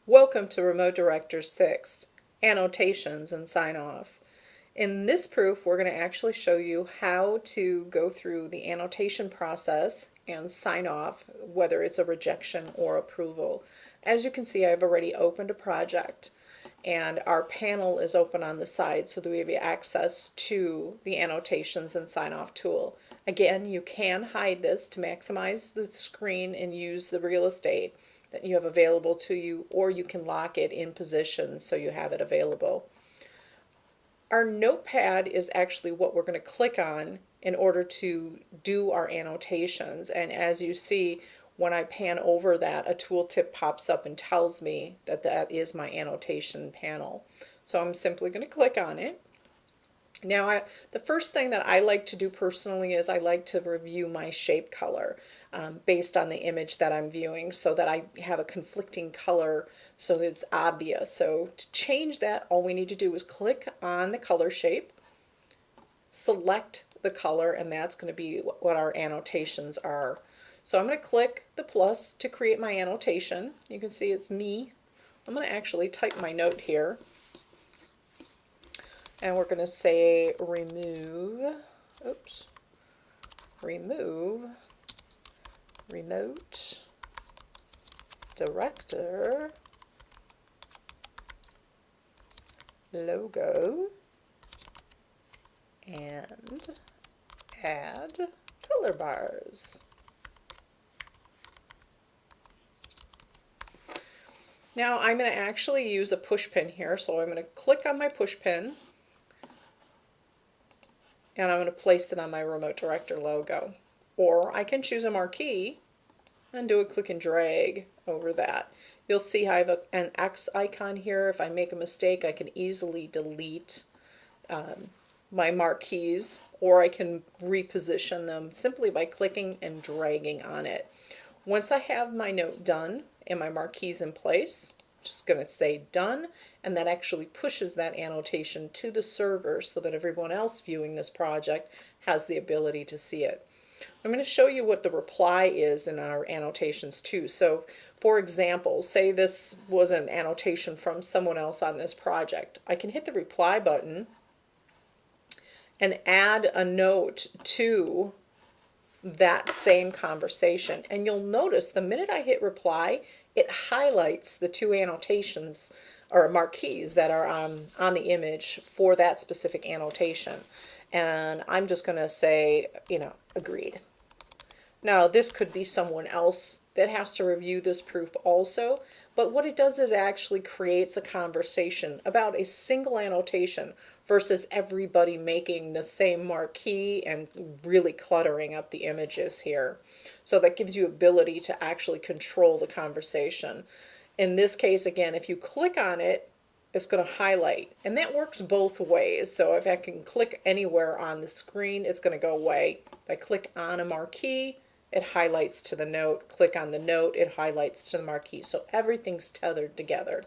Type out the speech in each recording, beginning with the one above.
Welcome to Remote Director 6, Annotations and Sign Off. In this proof, we're going to actually show you how to go through the annotation process and sign off, whether it's a rejection or approval. As you can see, I've already opened a project and our panel is open on the side so that we have access to the annotations and sign off tool. Again, you can hide this to maximize the screen and use the real estate that you have available to you, or you can lock it in position so you have it available. Our notepad is actually what we're going to click on in order to do our annotations, and as you see, when I pan over that, a tooltip pops up and tells me that that is my annotation panel. So I'm simply going to click on it. Now, the first thing that I like to do personally is I like to review my shape color based on the image that I'm viewing so that I have a conflicting color so that it's obvious. So to change that, all we need to do is click on the color shape, select the color, and that's going to be what our annotations are. So I'm going to click the plus to create my annotation. You can see it's me. I'm going to actually type my note here. And we're going to say remove remote director logo and add color bars. Now I'm going to actually use a push pin here, so I'm going to click on my push pin and I'm going to place it on my remote director logo. Or I can choose a marquee and do a click and drag over that. You'll see I have an X icon here. If I make a mistake, I can easily delete my marquees, or I can reposition them simply by clicking and dragging on it. Once I have my note done and my marquees in place, just going to say done, and that actually pushes that annotation to the server so that everyone else viewing this project has the ability to see it. I'm going to show you what the reply is in our annotations too. So for example, say this was an annotation from someone else on this project. I can hit the reply button and add a note to that same conversation. And you'll notice the minute I hit reply, it highlights the two annotations or marquees that are on the image for that specific annotation. And I'm just going to say, agreed. Now, this could be someone else that has to review this proof also, but what it does is it actually creates a conversation about a single annotation versus everybody making the same marquee and really cluttering up the images here. So that gives you ability to actually control the conversation. In this case, again, if you click on it, it's going to highlight, and that works both ways. So if I can click anywhere on the screen, it's going to go away. If I click on a marquee, it highlights to the note. Click on the note, it highlights to the marquee. So everything's tethered together.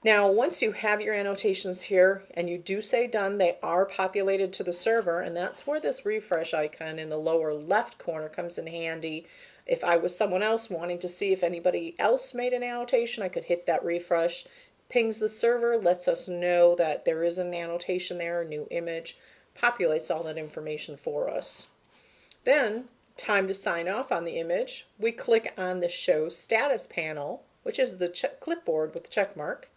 Now, once you have your annotations here and you do say done, they are populated to the server, and that's where this refresh icon in the lower left corner comes in handy. If I was someone else wanting to see if anybody else made an annotation, I could hit that refresh, pings the server, lets us know that there is an annotation there, a new image, populates all that information for us. Then, time to sign off on the image, we click on the Show Status panel, which is the clipboard with the check mark.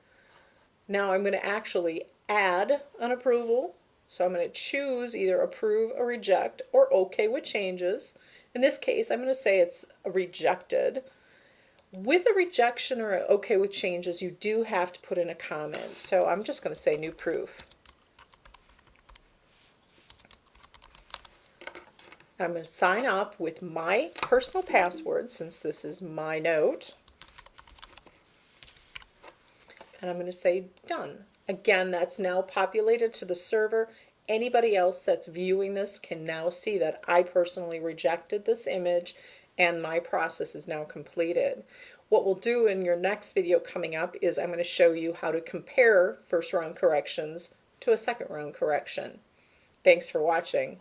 Now I'm going to actually add an approval. So I'm going to choose either approve or reject or OK with changes. In this case, I'm going to say it's rejected. With a rejection or OK with changes, you do have to put in a comment. So I'm just going to say new proof. I'm going to sign off with my personal password since this is my note. And I'm going to say done. Again, that's now populated to the server. Anybody else that's viewing this can now see that I personally rejected this image and my process is now completed. What we'll do in your next video coming up is I'm going to show you how to compare first round corrections to a second round correction. Thanks for watching.